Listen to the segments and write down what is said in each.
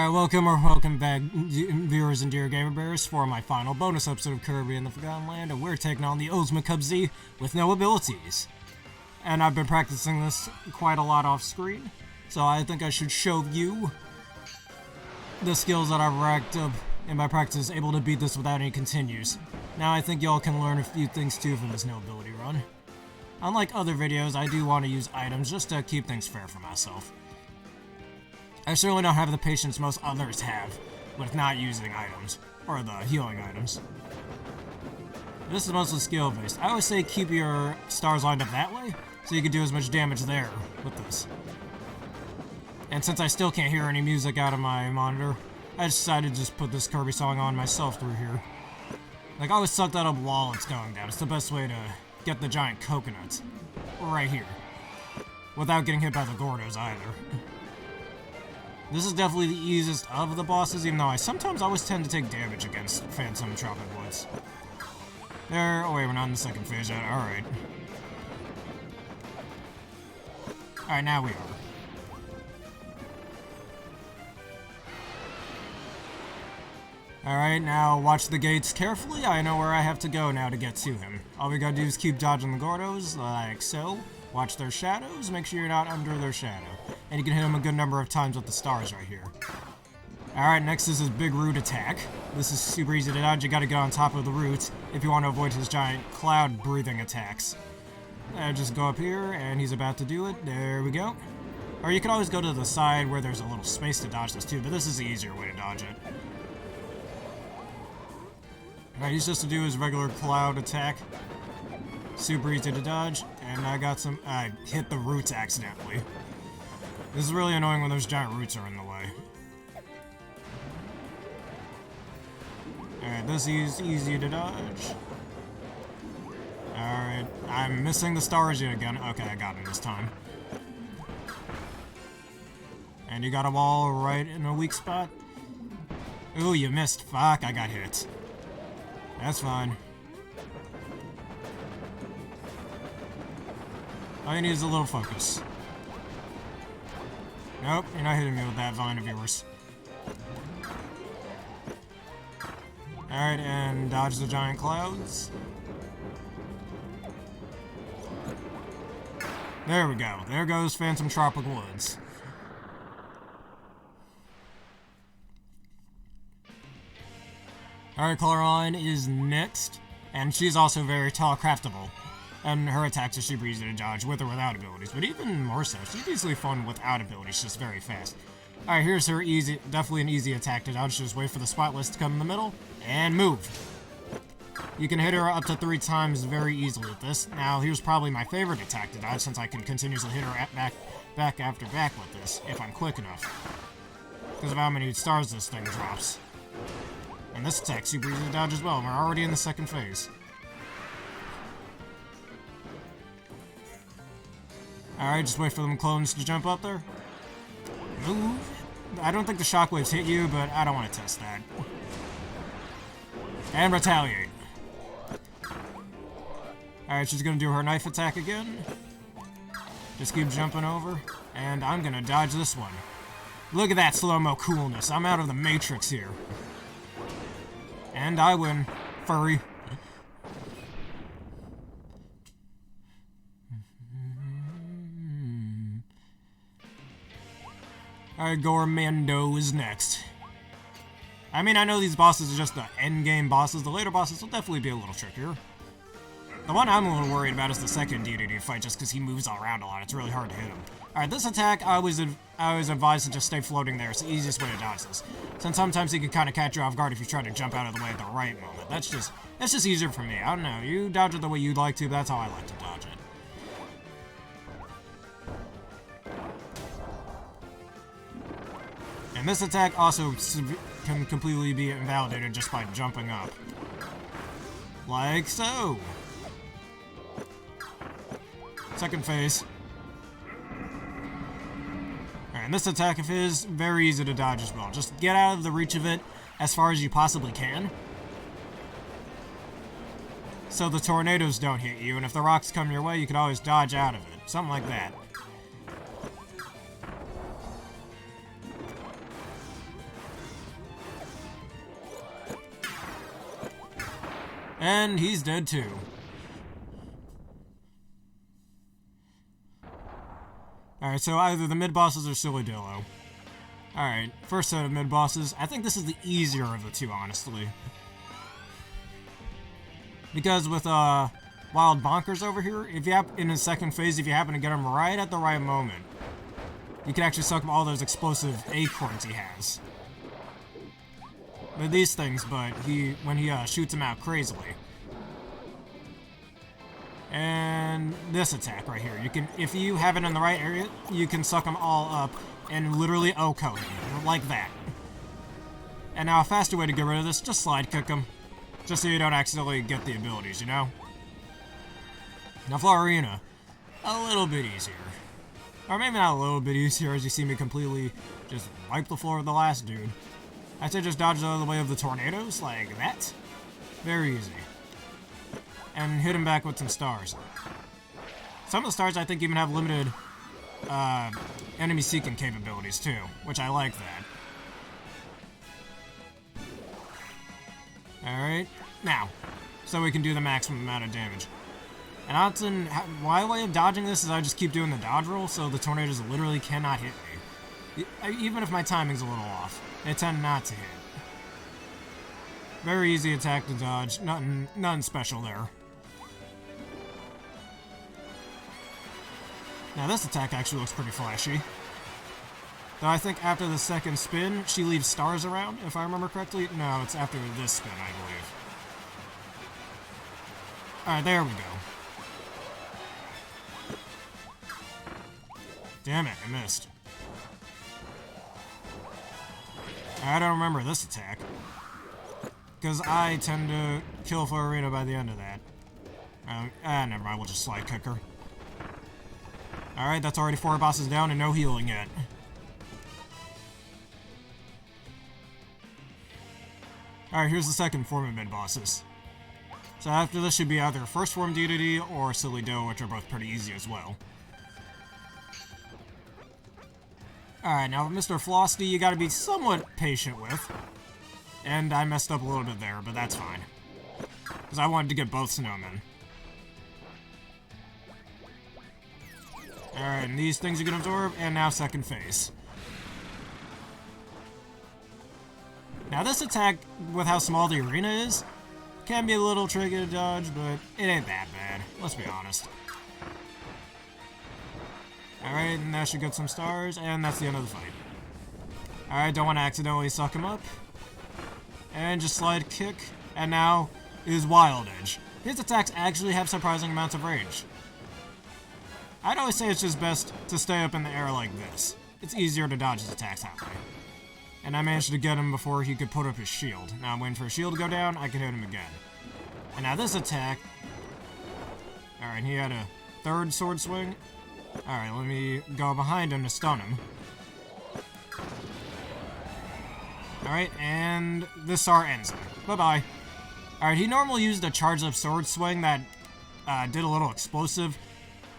Alright, welcome back, viewers and dear gamer bears, for my final bonus episode of Kirby in the Forgotten Land, and we're taking on the Ozma Cubsy with no abilities. And I've been practicing this quite a lot off screen, so I think I should show you the skills that I've racked up in my practice, able to beat this without any continues. Now I think y'all can learn a few things too from this no ability run. Unlike other videos, I do want to use items just to keep things fair for myself. I certainly don't have the patience most others have with not using items, or the healing items. This is mostly skill based. I always say keep your stars lined up that way, so you can do as much damage there with this. And since I still can't hear any music out of my monitor, I decided to just put this Kirby song on myself through here. Like, I always suck that up while it's going down. It's the best way to get the giant coconuts. Right here. Without getting hit by the Gordos either. This is definitely the easiest of the bosses, even though I sometimes always tend to take damage against Phantom Tropic Woods. There. Oh wait, we're not in the second phase yet. Alright. Alright, now we are. Alright, now watch the gates carefully. I know where I have to go now to get to him. All we gotta do is keep dodging the Gordos, like so. Watch their shadows, make sure you're not under their shadow. And you can hit him a good number of times with the stars right here. Alright, next is his big root attack. This is super easy to dodge. You gotta get on top of the roots if you want to avoid his giant cloud breathing attacks. Just go up here, and he's about to do it. There we go. Or you can always go to the side where there's a little space to dodge this too, but this is the easier way to dodge it. Alright, he's just to do his regular cloud attack. Super easy to dodge, and I hit the roots accidentally. This is really annoying when those giant roots are in the way. Alright, this is easy to dodge. Alright, I'm missing the stars yet again. Okay, I got him this time. And you got them all right in a weak spot. Ooh, you missed. Fuck, I got hit. That's fine. All you need is a little focus. Nope, you're not hitting me with that vine of yours. Alright, and dodge the giant clouds. There we go. There goes Phantom Tropic Woods. Alright, Coraline is next, and she's also very tall craftable. And her attacks are super easy to dodge, with or without abilities, but even more so, she's easily fun without abilities, she's just very fast. Alright, here's her definitely an easy attack to dodge. Just wait for the spotless to come in the middle, and move. You can hit her up to 3 times very easily with this. Now, here's probably my favorite attack to dodge, since I can continuously hit her back after back with this, if I'm quick enough. Because of how many stars this thing drops. And this attack's super easy to dodge as well, and we're already in the second phase. Alright, just wait for them clones to jump up there. Move. I don't think the shockwaves hit you, but I don't want to test that. And retaliate. Alright, she's gonna do her knife attack again. Just keep jumping over. And I'm gonna dodge this one. Look at that slow-mo coolness. I'm out of the Matrix here. And I win. Furry. Alright, Gourmando is next. I mean, I know these bosses are just the endgame bosses. The later bosses will definitely be a little trickier. The one I'm a little worried about is the second DDD fight, just because he moves all around a lot. It's really hard to hit him. Alright, this attack, I always advise to just stay floating there. It's the easiest way to dodge this. Since sometimes he can kind of catch you off guard if you try to jump out of the way at the right moment. That's just easier for me. I don't know. You dodge it the way you'd like to, but that's how I like to dodge it. And this attack also can completely be invalidated just by jumping up. Like so. Second phase. Alright, and this attack of his, very easy to dodge as well. Just get out of the reach of it as far as you possibly can. So the tornadoes don't hit you, and if the rocks come your way, you can always dodge out of it. Something like that. And he's dead too. Alright, so either the mid-bosses or Silly-Dillo. Alright, first set of mid-bosses. I think this is the easier of the two, honestly. Because with, Wild Bonkers over here, if you have, in his second phase, if you happen to get him right at the right moment, you can actually suck up all those explosive acorns he has. They're these things, but when he shoots them out crazily. And this attack right here, you can, if you have it in the right area, you can suck them all up and literally OHKO him, like that. And now a faster way to get rid of this, just slide kick him, just so you don't accidentally get the abilities, you know? Now for Arena, a little bit easier. Or maybe not a little bit easier, as you see me completely just wipe the floor of the last dude. I'd say just dodge out of the way of the tornadoes, like that. Very easy. And hit him back with some stars. Some of the stars I think even have limited enemy seeking capabilities too, which I like that. Alright, now, so we can do the maximum amount of damage. And often, my way of dodging this is I just keep doing the dodge roll, so the tornadoes literally cannot hit me. Even if my timing's a little off, they tend not to hit. Very easy attack to dodge, nothing special there. Now this attack actually looks pretty flashy. Though I think after the second spin, she leaves stars around, if I remember correctly. No, it's after this spin, I believe. Alright, there we go. Damn it, I missed. I don't remember this attack. Because I tend to kill for Arena by the end of that. Never mind, we'll just slide kick her. Alright, that's already 4 bosses down and no healing yet. Alright, here's the second form of mid-bosses. So after this should be either first form DDD or Silly-Dillo, which are both pretty easy as well. Alright, now Mr. Flosty, you gotta be somewhat patient with. And I messed up a little bit there, but that's fine. Because I wanted to get both snowmen. Alright, and these things you can absorb, and now second phase. Now this attack, with how small the arena is, can be a little tricky to dodge, but it ain't that bad, let's be honest. Alright, and that should get some stars, and that's the end of the fight. Alright, don't want to accidentally suck him up. And just slide kick, and now is Wild Edge. His attacks actually have surprising amounts of range. I'd always say it's just best to stay up in the air like this. It's easier to dodge his attacks that way. And I managed to get him before he could put up his shield. Now I'm waiting for his shield to go down, I can hit him again. And now this attack... Alright, he had a third sword swing. Alright, let me go behind him to stun him. Alright, and this SAR ends him. Bye-bye. Alright, he normally used a charged up sword swing that did a little explosive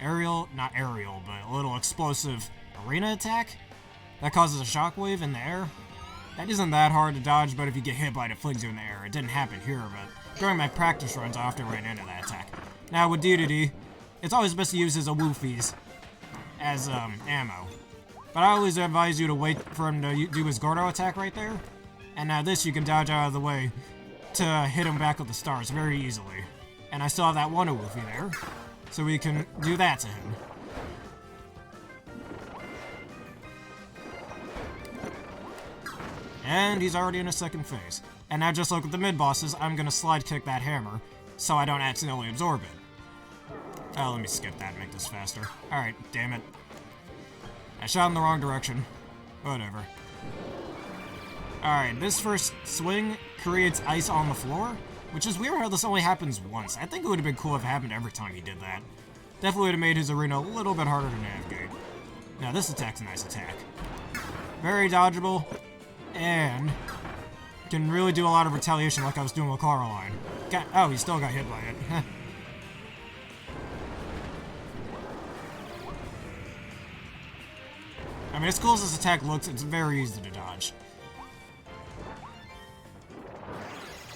not aerial, but a little explosive arena attack that causes a shockwave in the air. That isn't that hard to dodge, but if you get hit by it, it flings you in the air. It didn't happen here, but during my practice runs, I often ran into that attack. Now with DDD, it's always best to use his Awoofies as ammo. But I always advise you to wait for him to do his Gordo attack right there. And now this you can dodge out of the way to hit him back with the stars very easily. And I still have that one Awoofie there, so we can do that to him. And he's already in his second phase. And now just like with the mid-bosses, I'm gonna slide kick that hammer, so I don't accidentally absorb it. Oh, let me skip that and make this faster. Alright, damn it. I shot in the wrong direction. Whatever. Alright, this first swing creates ice on the floor, which is weird how this only happens once. I think it would have been cool if it happened every time he did that. Definitely would have made his arena a little bit harder to navigate. Now this attack's a nice attack. Very dodgeable, and can really do a lot of retaliation like I was doing with Caroline. Oh, he still got hit by it. I mean, as cool as this attack looks, it's very easy to dodge.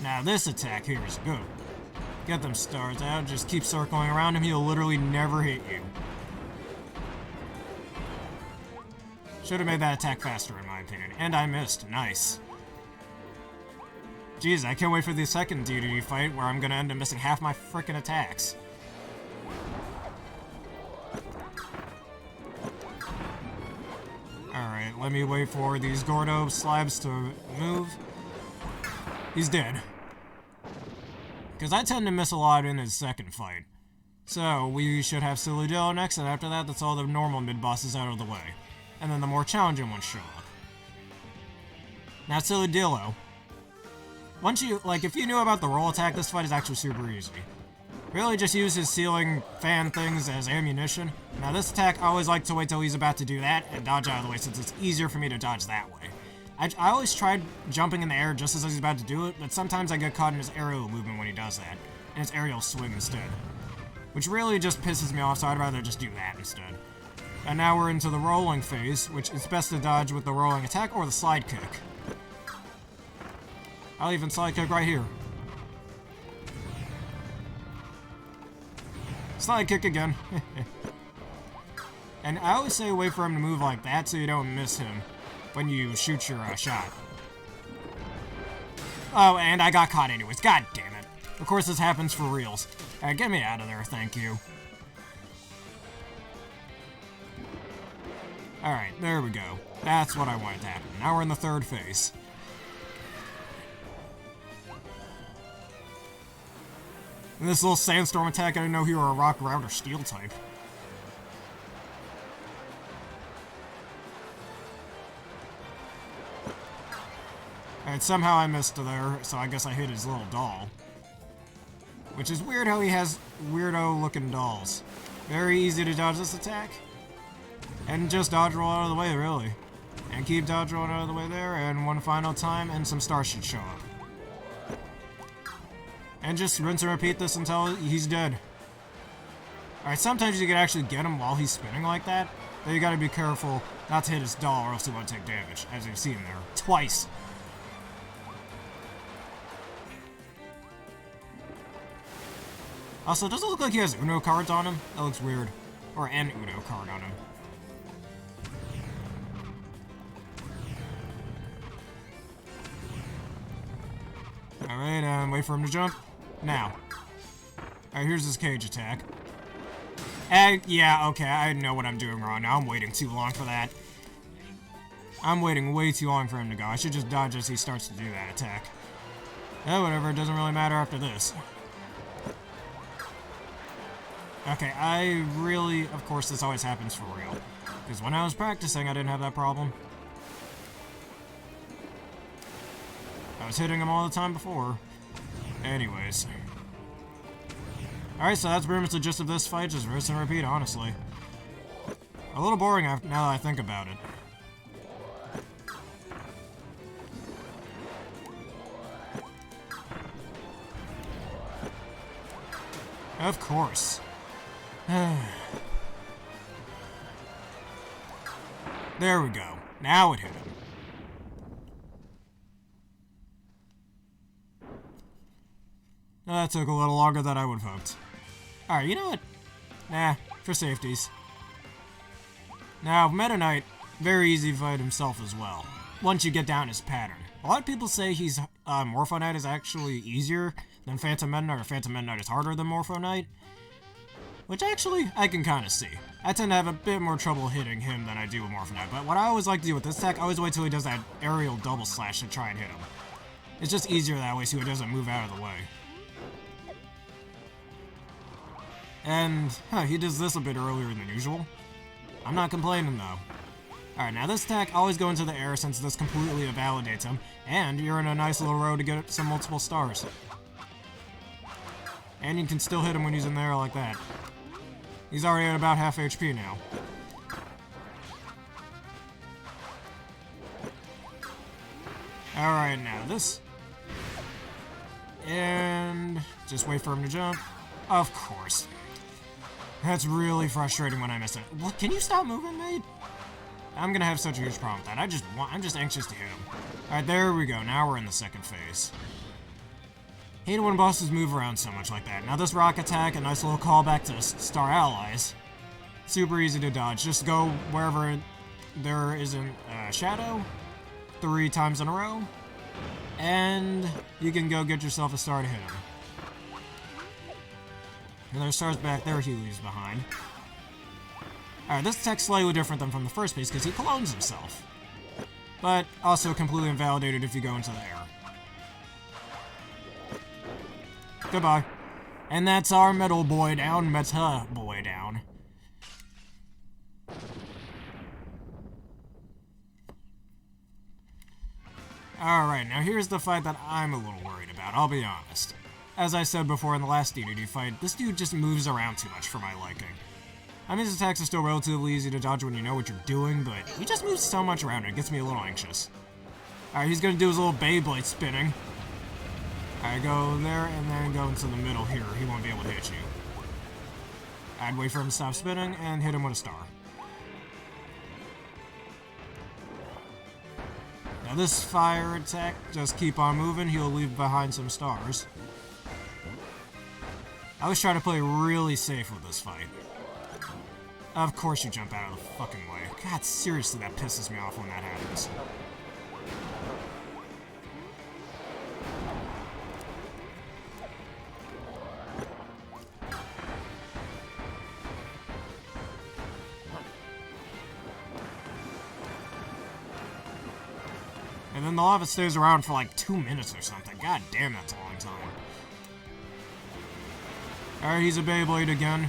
Now this attack here is good. Get them stars out, just keep circling around him, he'll literally never hit you. Should have made that attack faster in my opinion, and I missed, nice. Jeez, I can't wait for the second DDD fight where I'm gonna end up missing half my frickin' attacks. Alright, let me wait for these Gordo slabs to move. He's dead. Because I tend to miss a lot in his second fight. So, we should have Silly Dillo next, and after that, that's all the normal mid-bosses out of the way. And then the more challenging ones show up. Now, Silly Dillo. Once you, if you knew about the roll attack, this fight is actually super easy. Really just use his ceiling fan things as ammunition. Now, this attack, I always like to wait till he's about to do that and dodge out of the way, since it's easier for me to dodge that way. I always tried jumping in the air just as he's about to do it, but sometimes I get caught in his aerial movement when he does that, and his aerial swing instead. Which really just pisses me off, so I'd rather just do that instead. And now we're into the rolling phase, which is best to dodge with the rolling attack or the slide kick. I'll even slide kick right here. Slide kick again. And I always say wait for him to move like that so you don't miss him when you shoot your shot. Oh, and I got caught anyways. God damn it. Of course this happens for reals. Alright, get me out of there, thank you. Alright, there we go. That's what I wanted to happen. Now we're in the third phase. And this little sandstorm attack, I didn't know you were a rock, ground, or steel type. Alright, somehow I missed there, so I guess I hit his little doll. Which is weird how he has weirdo-looking dolls. Very easy to dodge this attack. And just dodge roll out of the way, really. And keep dodge rolling out of the way there, and one final time, and some stars should show up. And just rinse and repeat this until he's dead. Alright, sometimes you can actually get him while he's spinning like that, but you gotta be careful not to hit his doll or else he won't take damage, as you've seen there. Twice! Also, does it look like he has Uno cards on him? That looks weird. Or an Uno card on him. Alright, wait for him to jump. Now. Alright, here's his cage attack. Yeah, okay, I know what I'm doing wrong now. I'm waiting too long for that. I'm waiting way too long for him to go. I should just dodge as he starts to do that attack. Whatever, it doesn't really matter after this. Okay, I really... Of course, this always happens for real. Because when I was practicing, I didn't have that problem. I was hitting him all the time before. Anyways. Alright, so that's pretty much the gist of this fight. Just rinse and repeat, honestly. A little boring now that I think about it. Of course. There we go. Now it hit him. That took a little longer than I would have hoped. Alright, you know what? Nah, for safeties. Now, Meta Knight, very easy to fight himself as well, once you get down his pattern. A lot of people say he's Morpho Knight is actually easier than Phantom Meta Knight, or Phantom Meta Knight is harder than Morpho Knight. Which actually, I can kind of see. I tend to have a bit more trouble hitting him than I do with Morpho Knight, but what I always like to do with this attack, I always wait till he does that aerial double slash to try and hit him. It's just easier that way so he doesn't move out of the way. And, he does this a bit earlier than usual. I'm not complaining though. Alright, now this attack, always go into the air since this completely invalidates him, and you're in a nice little row to get some multiple stars. And you can still hit him when he's in the air like that. He's already at about half HP now. Alright, now this. And just wait for him to jump. Of course. That's really frustrating when I miss it. What? Can you stop moving, mate? I'm gonna have such a huge problem with that. I'm just anxious to hit him. Alright, there we go. Now we're in the second phase. Hate it when bosses move around so much like that. Now this rock attack, a nice little callback to Star Allies. Super easy to dodge. Just go wherever there isn't a shadow 3 times in a row. And you can go get yourself a star to hit him. And there's stars back there he leaves behind. Alright, this attack's slightly different than from the first piece because he clones himself. But also completely invalidated if you go into the air. Goodbye. And that's our Metal Boy down. Meta Boy down. Alright, now here's the fight that I'm a little worried about, I'll be honest. As I said before in the last DDD fight, this dude just moves around too much for my liking. I mean, his attacks are still relatively easy to dodge when you know what you're doing, but he just moves so much around it gets me a little anxious. Alright, he's gonna do his little Beyblade spinning. Alright, go there and then go into the middle here. He won't be able to hit you. I'd wait for him to stop spinning and hit him with a star. Now this fire attack, just keep on moving, he'll leave behind some stars. I was trying to play really safe with this fight. Of course you jump out of the fucking way. God, seriously, that pisses me off when that happens. And then the lava stays around for like 2 minutes or something. God damn, that's a long time. Alright, he's a Beyblade again.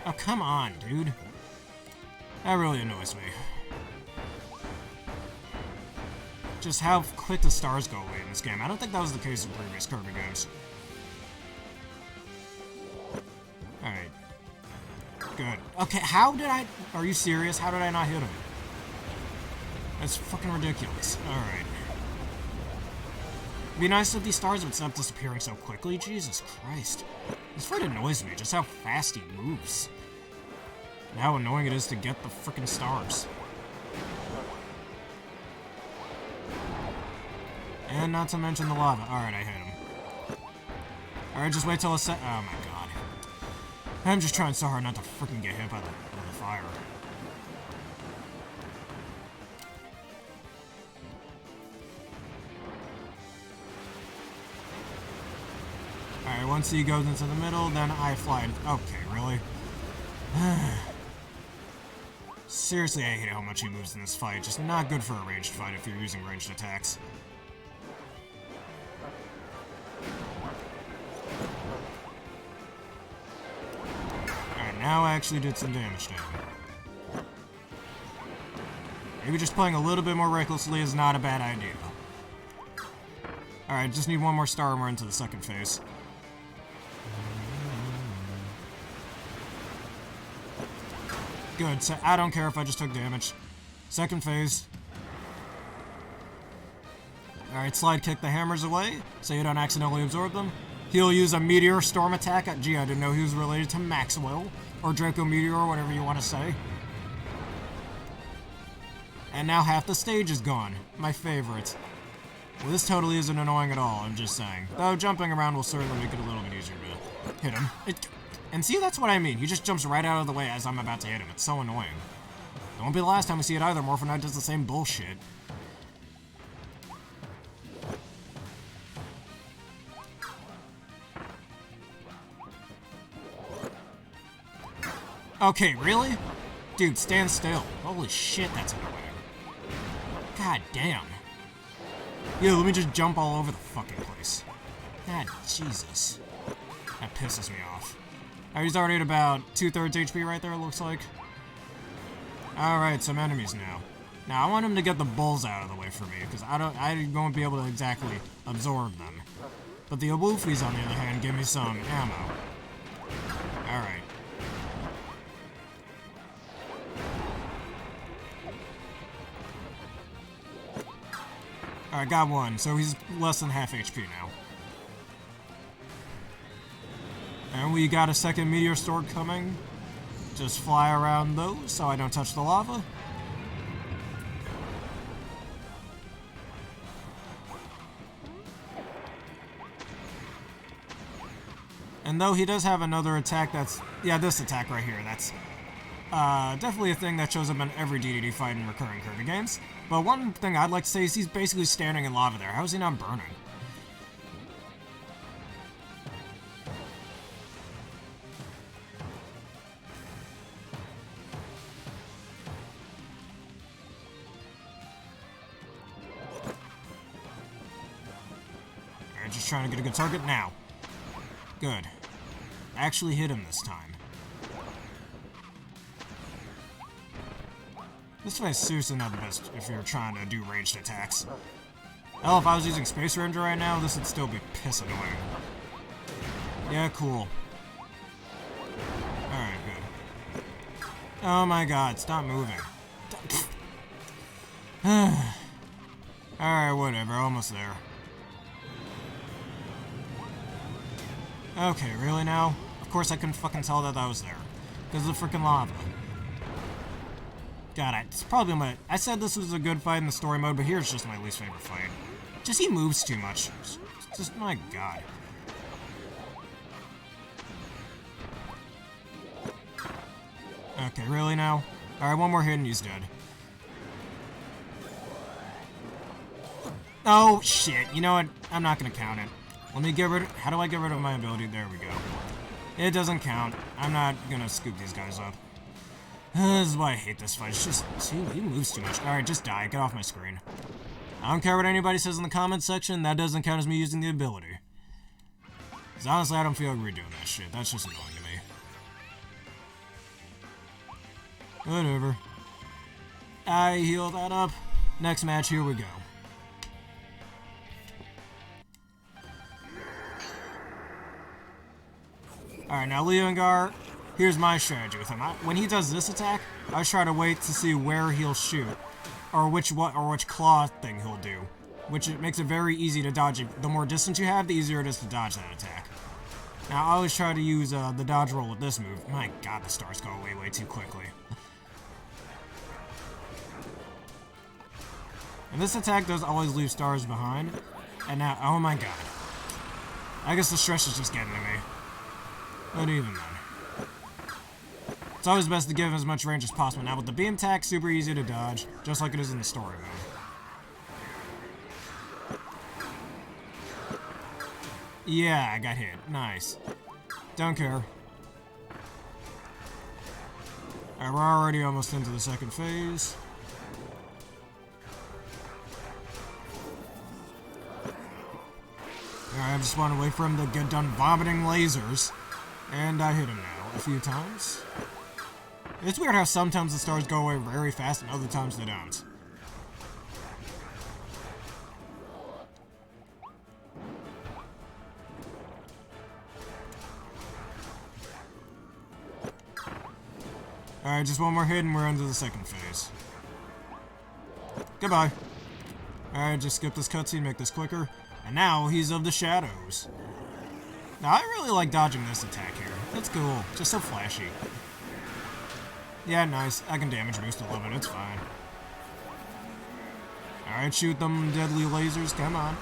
Oh, come on, dude. That really annoys me. Just how quick the stars go away in this game. I don't think that was the case in previous Kirby games. Alright. Good. Okay, how did I... Are you serious? How did I not hit him? That's fucking ridiculous. Alright. It'd be nice if these stars would stop disappearing so quickly. Jesus Christ. This fight annoys me, just how fast he moves. And how annoying it is to get the frickin' stars. And not to mention the lava. Alright, I hit him. Alright, just wait till it's set. Oh my god. I'm just trying so hard not to frickin' get hit by the fire. Alright, once he goes into the middle, then I fly. Okay, really? Seriously, I hate how much he moves in this fight. Just not good for a ranged fight if you're using ranged attacks. Alright, now I actually did some damage to him. Maybe just playing a little bit more recklessly is not a bad idea. Alright, just need one more star and we're into the second phase. Good, so I don't care if I just took damage. Second phase. Alright, slide kick the hammers away, so you don't accidentally absorb them. He'll use a Meteor Storm attack. Gee, I didn't know he was related to Maxwell, or Draco Meteor, or whatever you want to say. And now half the stage is gone. My favorite. Well, this totally isn't annoying at all, I'm just saying. Though jumping around will certainly make it a little bit easier to hit him. And see, that's what I mean. He just jumps right out of the way as I'm about to hit him. It's so annoying. It won't be the last time we see it either. Morphinite does the same bullshit. Okay, really? Dude, stand still. Holy shit, that's annoying. God damn. Yeah, let me just jump all over the fucking place. God, Jesus. That pisses me off. Alright, he's already at about 2/3 HP right there, it looks like. Alright, some enemies now. Now, I want him to get the bulls out of the way for me, because I won't be able to exactly absorb them. But the Awoofies, on the other hand, give me some ammo. Alright. Alright, got one, so he's less than half HP now. And we got a second Meteor Storm coming. Just fly around those so I don't touch the lava. And though he does have another attack that's... Yeah, this attack right here. That's definitely a thing that shows up in every DDD fight in recurring Kirby games. But one thing I'd like to say is he's basically standing in lava there. How is he not burning? Alright, just trying to get a good target now. Good. Actually hit him this time. This fight's seriously not the best if you're trying to do ranged attacks. Hell, if I was using Space Ranger right now, this would still be piss annoying. Yeah, cool. Alright, good. Oh my god, stop moving. Alright, whatever, almost there. Okay, really now? Of course I couldn't fucking tell that I was there. Because of the freaking lava. God, it's probably my... I said this was a good fight in the story mode, but here's just my least favorite fight. Just he moves too much. Just my god. Okay, really now? Alright, one more hit and he's dead. Oh, shit. You know what? I'm not gonna count it. Let me get rid of... How do I get rid of my ability? There we go. It doesn't count. I'm not gonna scoop these guys up. This is why I hate this fight. It's just... he moves too much. Alright, just die. Get off my screen. I don't care what anybody says in the comments section. That doesn't count as me using the ability. Because honestly, I don't feel like redoing that shit. That's just annoying to me. Whatever. I healed that up. Next match, here we go. Alright, now Leongar, here's my strategy with him. When he does this attack, I try to wait to see where he'll shoot, or which claw thing he'll do, which it makes it very easy to dodge it. The more distance you have, the easier it is to dodge that attack. Now, I always try to use the dodge roll with this move. My god, the stars go away way too quickly. And this attack does always leave stars behind. And now, oh my god. I guess the stress is just getting to me. But even then. It's always best to give as much range as possible. Now with the beam attack, super easy to dodge, just like it is in the story mode. Yeah, I got hit. Nice. Don't care. Alright, we're already almost into the second phase. Alright, I just want to wait for him to get done vomiting lasers. And I hit him now a few times. It's weird how sometimes the stars go away very fast and other times they don't. Alright, just one more hit and we're into the second phase. Goodbye. Alright, just skip this cutscene, make this quicker. And now he's of the shadows. Now, I really like dodging this attack here. It's cool. Just so flashy. Yeah, nice. I can damage boost a little bit. It's fine. Alright, shoot them deadly lasers. Come on.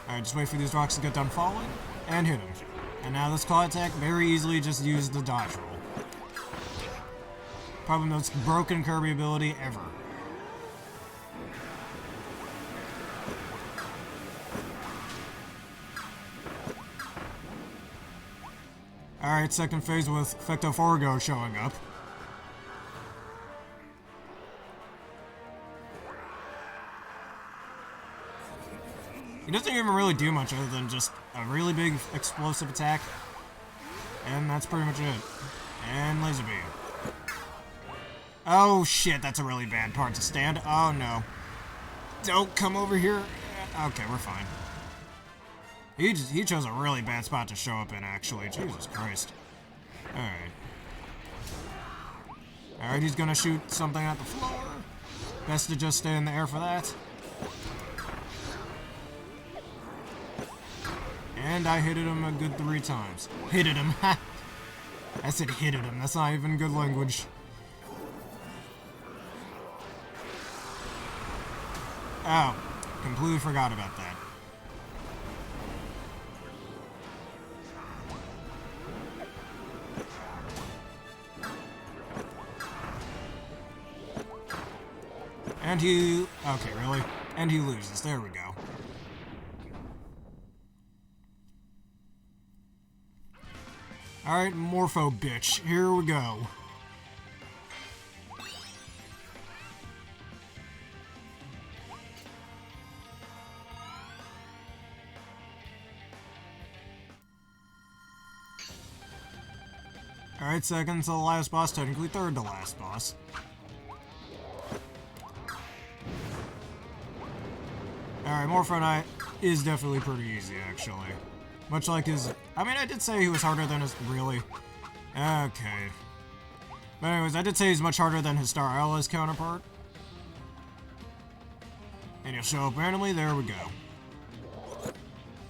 Alright, just wait for these rocks to get done falling. And hit them. And now this claw attack, very easily just use the dodge roll. Probably the most broken Kirby ability ever. Alright, second phase with Fecto Forgo showing up. He doesn't even really do much other than just a really big explosive attack. And that's pretty much it. And laser beam. Oh shit, that's a really bad part to stand. Oh no. Don't come over here. Okay, we're fine. He chose a really bad spot to show up in, actually. Jesus Christ. Alright. Alright, he's gonna shoot something at the floor. Best to just stay in the air for that. And I hit him a good 3 times. Hit him. I said hit him. That's not even good language. Oh. Completely forgot about that. And he... Okay, really? And he loses. There we go. Alright, Morpho bitch. Here we go. Alright, second to the last boss, technically third to last boss. Alright, Morpho Knight is definitely pretty easy, actually. Much like his... I mean, I did say he was harder than his... Really? Okay. But anyways, I did say he's much harder than his Star Allies counterpart. And he'll show up randomly. There we go.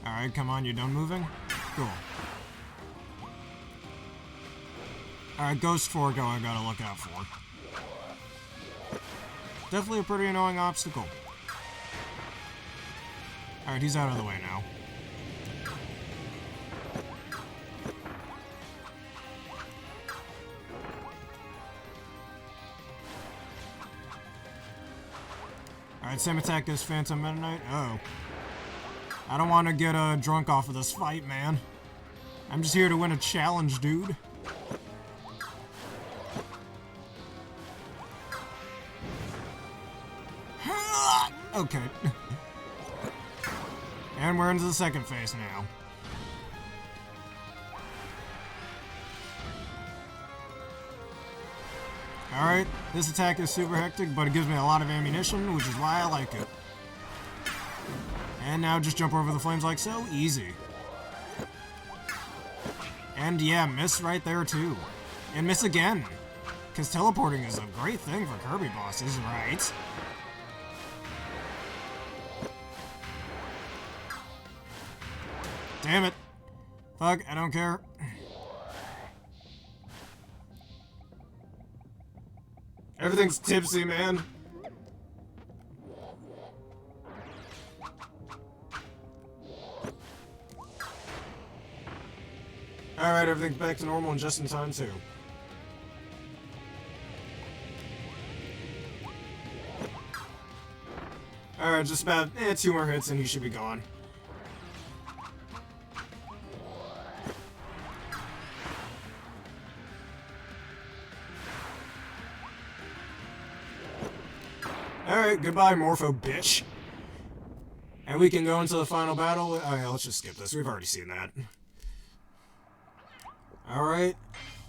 Alright, come on, you done moving? Cool. Alright, Ghost Forgo I gotta look out for. Definitely a pretty annoying obstacle. Alright, he's out of the way now. Alright, same attack as Phantom Meta Knight. Oh. I don't want to get drunk off of this fight, man. I'm just here to win a challenge, dude. Okay. And we're into the second phase now. Alright, this attack is super hectic, but it gives me a lot of ammunition, which is why I like it. And now just jump over the flames like so. Easy. And yeah, miss right there too. And miss again. Because teleporting is a great thing for Kirby bosses, right? Damn it. Fuck, I don't care. Everything's tipsy, man. Alright, everything's back to normal and just in time, too. Alright, just about 2 more hits and he should be gone. Alright, goodbye, Morpho bitch. And we can go into the final battle. Oh yeah, let's just skip this. We've already seen that. Alright.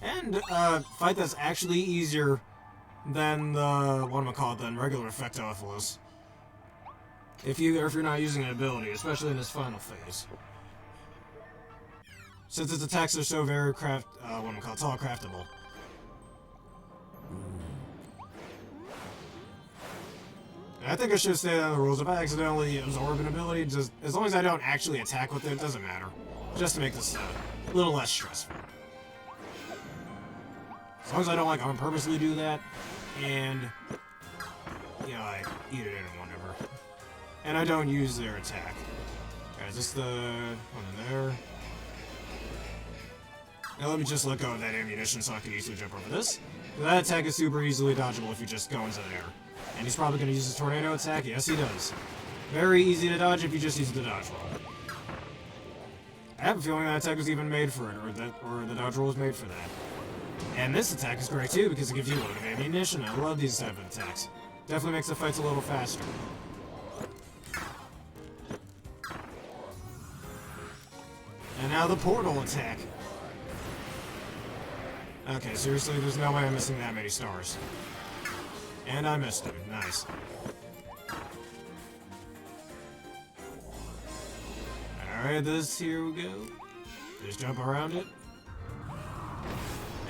And, fight that's actually easier than the, whatchamacallit, than regular Effectophilus. If you're not using an ability, especially in this final phase. Since its attacks are so very telecraftable. I think I should have stayed on the rules. If I accidentally absorb an ability, just as long as I don't actually attack with it, it doesn't matter. Just to make this a little less stressful. As long as I don't like on purposely do that, and you know, I eat it in whenever. And I don't use their attack. Alright, is this the one in there? Now let me just let go of that ammunition so I can easily jump over this. That attack is super easily dodgeable if you just go into the air. And he's probably going to use his tornado attack. Yes, he does. Very easy to dodge if you just use the dodge roll. I have a feeling that attack was even made for it, or the dodge roll was made for that. And this attack is great too because it gives you a load of ammunition. I love these type of attacks. Definitely makes the fights a little faster. And now the portal attack. Okay, seriously, there's no way I'm missing that many stars. And I missed him. Nice. Alright, here we go. Just jump around it.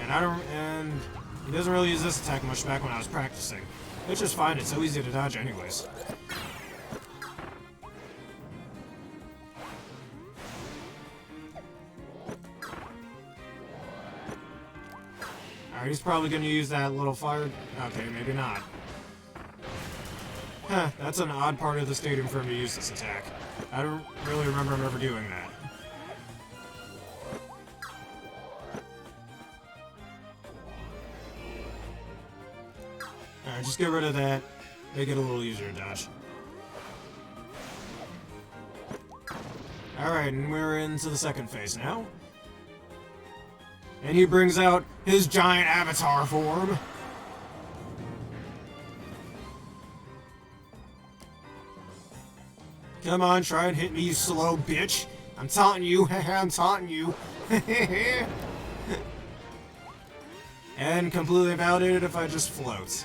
And he doesn't really use this attack much back when I was practicing. It's just fine, it's so easy to dodge anyways. Alright, he's probably gonna use that little fire... Okay, maybe not. Huh, that's an odd part of the stadium for him to use this attack. I don't really remember him ever doing that. Alright, just get rid of that. Make it a little easier to dodge. Alright, and we're into the second phase now. And he brings out his giant avatar form. Come on, try and hit me, you slow bitch. I'm taunting you. I'm taunting you. And completely validated if I just float.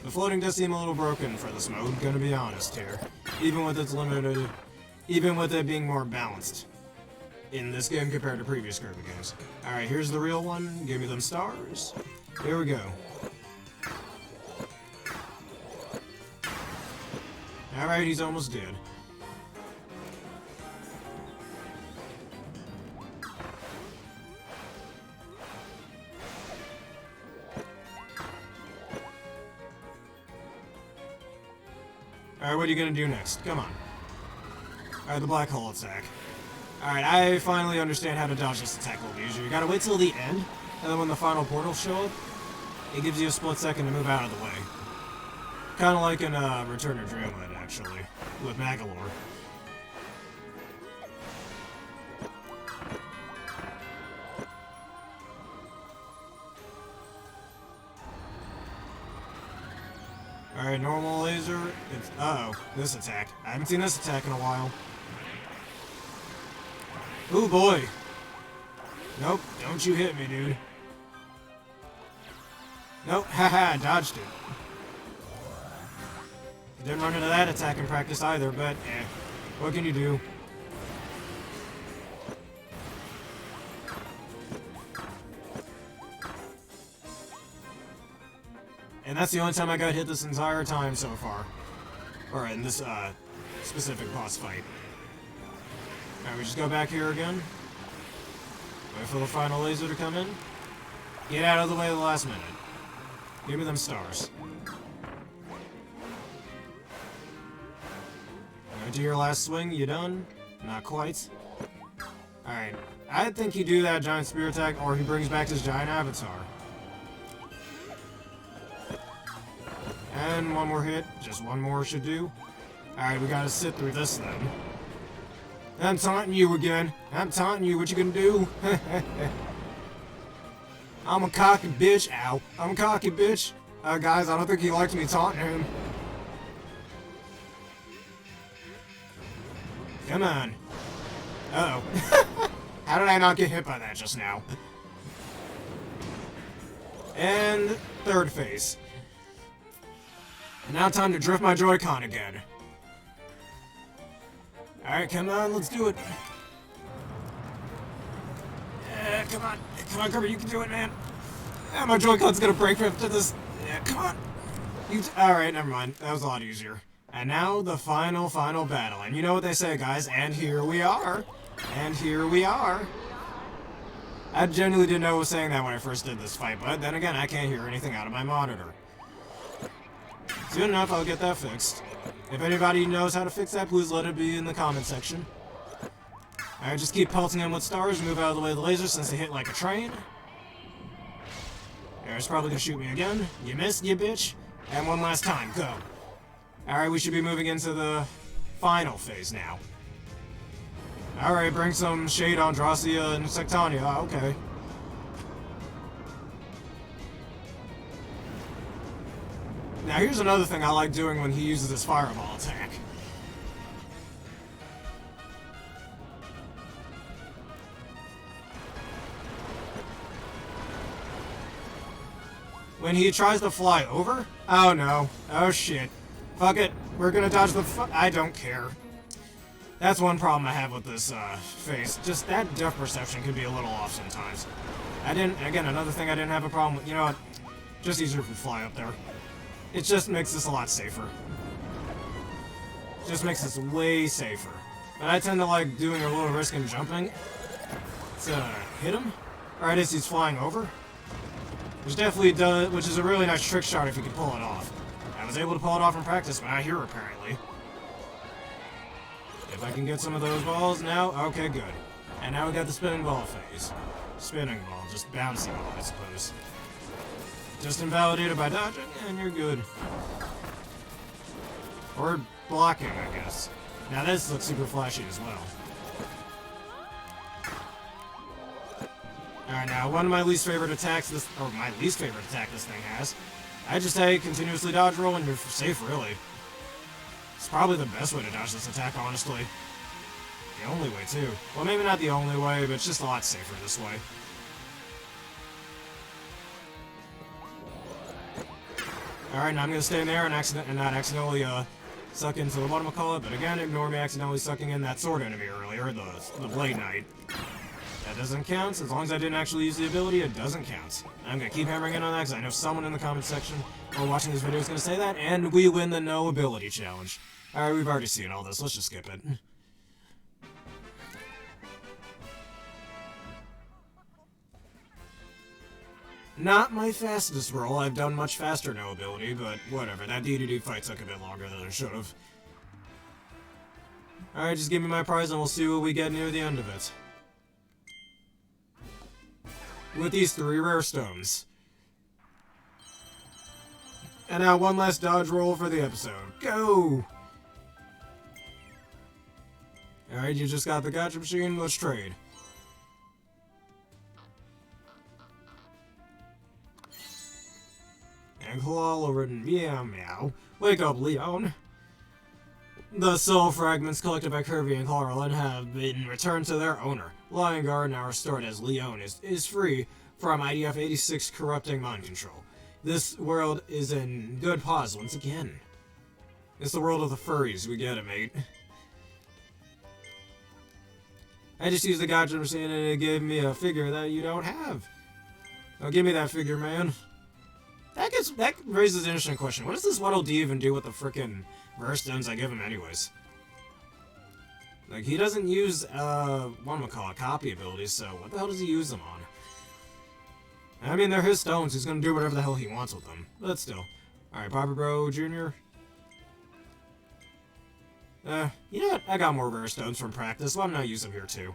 The floating does seem a little broken for this mode, gonna be honest here. Even with its limited... Even with it being more balanced in this game compared to previous Kirby games. Alright, here's the real one. Give me them stars. Here we go. Alright, he's almost dead. Alright, what are you gonna do next? Come on. Alright, the black hole attack. Alright, I finally understand how to dodge this attack a little easier. You gotta wait till the end, and then when the final portals show up, it gives you a split second to move out of the way. Kinda like in Return to Dreamland, actually, with Magolor. Alright, normal laser. It's, uh-oh, this attack. I haven't seen this attack in a while. Ooh, boy. Nope, don't you hit me, dude. Nope, haha, dodged it. Didn't run into that attack in practice either, but, what can you do? And that's the only time I got hit this entire time so far. Or in this, specific boss fight. Alright, we just go back here again. Wait for the final laser to come in. Get out of the way at the last minute. Give me them stars. Alright, do your last swing. You done? Not quite. Alright. I think you do that giant spear attack, or he brings back his giant avatar. And one more hit. Just one more should do. Alright, we gotta sit through this then. I'm taunting you again. I'm taunting you. What you gonna do? I'm a cocky bitch. Ow. I'm a cocky bitch. Guys, I don't think he likes me taunting him. Come on. Uh-oh. How did I not get hit by that just now? And third phase. Now time to drift my Joy-Con again. Alright, come on, let's do it. Come on. Come on, Kirby, you can do it, man. My Joy-Con's gonna break after this. Come on. Alright, never mind. That was a lot easier. And now, the final battle. And you know what they say, guys. And here we are. And here we are. I genuinely didn't know I was saying that when I first did this fight, but then again, I can't hear anything out of my monitor. Soon enough, I'll get that fixed. If anybody knows how to fix that, please let it be in the comment section. Alright, just keep pelting him with stars, move out of the way of the laser since they hit like a train. He's probably gonna shoot me again. You missed, you bitch. And one last time, go. Alright, we should be moving into the final phase now. Alright, bring some shade on Dracia and Sectania. Okay. Now here's another thing I like doing when he uses his fireball attack. When he tries to fly over? Oh no. Oh shit. Fuck it. We're gonna dodge the I don't care. That's one problem I have with this phase. Just that depth perception can be a little off sometimes. Again, another thing I didn't have a problem with. You know what? Just easier if we fly up there. It just makes this a lot safer. Just makes this way safer. But I tend to like doing a little risk and jumping to hit him. Alright, as he's flying over. Which definitely does, which is a really nice trick shot if you can pull it off. I was able to pull it off in practice, but not here apparently. If I can get some of those balls now, okay, good. And now we got the spinning ball phase. Spinning ball, just bouncy ball, I suppose. Just invalidated by dodging, and you're good. Or blocking, I guess. Now this looks super flashy as well. Alright, now one of my least favorite attacks this thing has. I just say continuously dodge roll and you're safe, really. It's probably the best way to dodge this attack, honestly. The only way, too. Well, maybe not the only way, but it's just a lot safer this way. Alright, now I'm gonna stay in there and not accidentally, suck into the whatchamacallit, but again, ignore me accidentally sucking in that sword enemy earlier, the Blade Knight. That doesn't count. As long as I didn't actually use the ability, it doesn't count. I'm gonna keep hammering in on that because I know someone in the comment section or watching this video is gonna say that, and we win the no ability challenge. Alright, we've already seen all this. Let's just skip it. Not my fastest roll. I've done much faster no ability, but whatever. That DDD fight took a bit longer than it should have. Alright, just give me my prize and we'll see what we get near the end of it. With these 3 rare stones. And now one last dodge roll for the episode. Go! Alright, you just got the gotcha machine. Let's trade. And claw over and meow meow. Wake up, Leon. The soul fragments collected by Kirby and Carlin have been returned to their owner. Lion Guard, now restored as Leon, is free from IDF 86 corrupting mind control. This world is in good pause once again. It's the world of the furries, we get it, mate. I just used the gotcha machine and it gave me a figure that you don't have. Oh, give me that figure, man. That raises an interesting question. What does this Waddle Dee even do with the frickin' rare stones I give him anyways? Like, he doesn't use, copy abilities, so what the hell does he use them on? I mean, they're his stones. He's gonna do whatever the hell he wants with them. But still. Alright, Papa Bro Jr. You know what? I got more rare stones from practice. Why don't I use them here, too?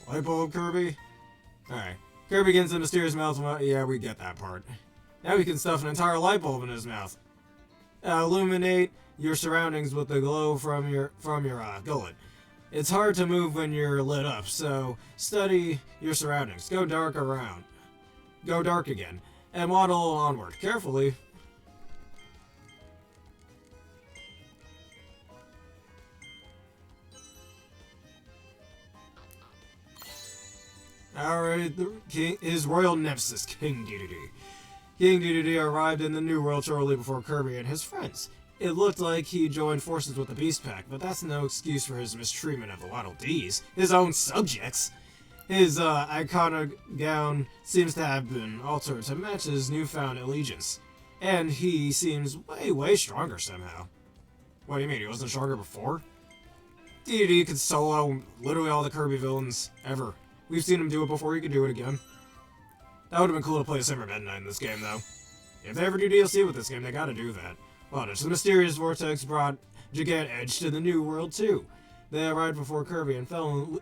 Light bulb, Kirby? Alright. Kirby gets the mysterious mouth. Yeah, we get that part. Now we can stuff an entire light bulb in his mouth. Illuminate your surroundings with the glow from your gullet. It's hard to move when you're lit up, so study your surroundings. Go dark around. Go dark again. And waddle onward. Carefully. Alright, his royal nemesis, King Dedede. King Dedede arrived in the New World shortly before Kirby and his friends. It looked like he joined forces with the Beast Pack, but that's no excuse for his mistreatment of the Waddle Dees, his own subjects. His iconic gown seems to have been altered to match his newfound allegiance, and he seems way stronger somehow. What do you mean, he wasn't stronger before? Dedede could solo literally all the Kirby villains ever. We've seen him do it before, he could do it again. That would have been cool to play as him or Meta Knight in this game, though. If they ever do DLC with this game, they gotta do that. Watch, the mysterious vortex brought Gigant Edge to the New World, too. They arrived before Kirby and fell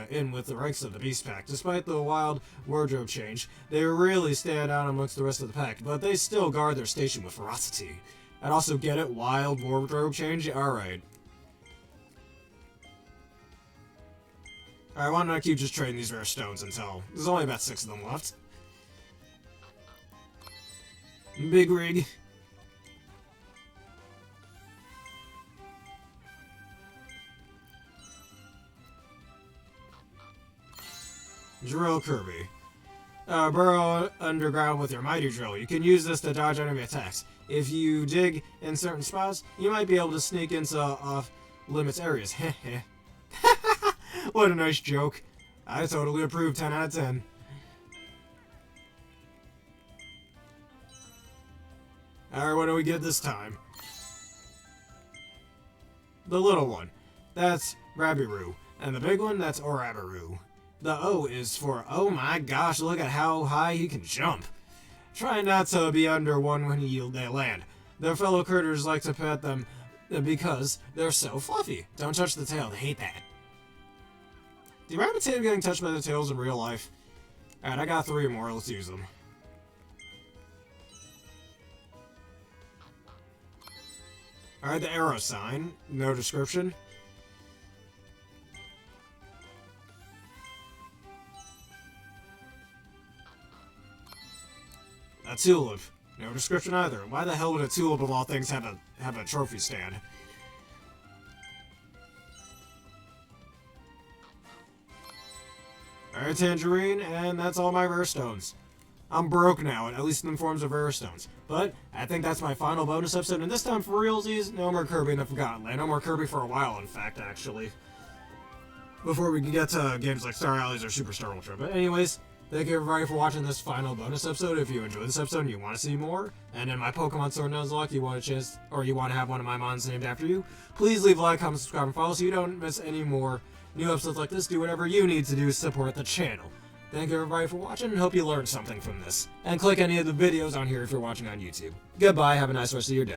in with the ranks of the Beast Pack. Despite the wild wardrobe change, they really stand out amongst the rest of the pack, but they still guard their station with ferocity. And also, get it? Wild wardrobe change? Alright. Alright, why don't I keep just trading these rare stones until... There's only about 6 of them left. Big Rig. Drill Kirby. Burrow underground with your mighty drill. You can use this to dodge enemy attacks. If you dig in certain spots, you might be able to sneak into off-limits areas. Heh. What a nice joke. I totally approve. 10 out of 10. Alright, what do we get this time? The little one. That's Rabiru. And the big one, that's Orabiru. The O is for, oh my gosh, look at how high he can jump. Try not to be under one when they land. Their fellow critters like to pet them because they're so fluffy. Don't touch the tail, they hate that. Do you remember Tatum getting touched by the tails in real life? Alright, I got 3 more. Let's use them. Alright, the arrow sign. No description. A tulip. No description either. Why the hell would a tulip of all things have a trophy stand? Alright, tangerine, and that's all my rare stones. I'm broke now, at least in forms of rare stones. But I think that's my final bonus episode, and this time for realsies, no more Kirby in the Forgotten Land. No more Kirby for a while, in fact, actually. Before we can get to games like Star Allies or Superstar Ultra. But anyways, thank you everybody for watching this final bonus episode. If you enjoyed this episode and you want to see more, and in my Pokemon Sword and Nuzlocke, you want a chance, or you want to have one of my mons named after you, please leave a like, comment, subscribe, and follow so you don't miss any more new episodes like this. Do whatever you need to do to support the channel. Thank you everybody for watching, and hope you learned something from this. And click any of the videos on here if you're watching on YouTube. Goodbye, have a nice rest of your day.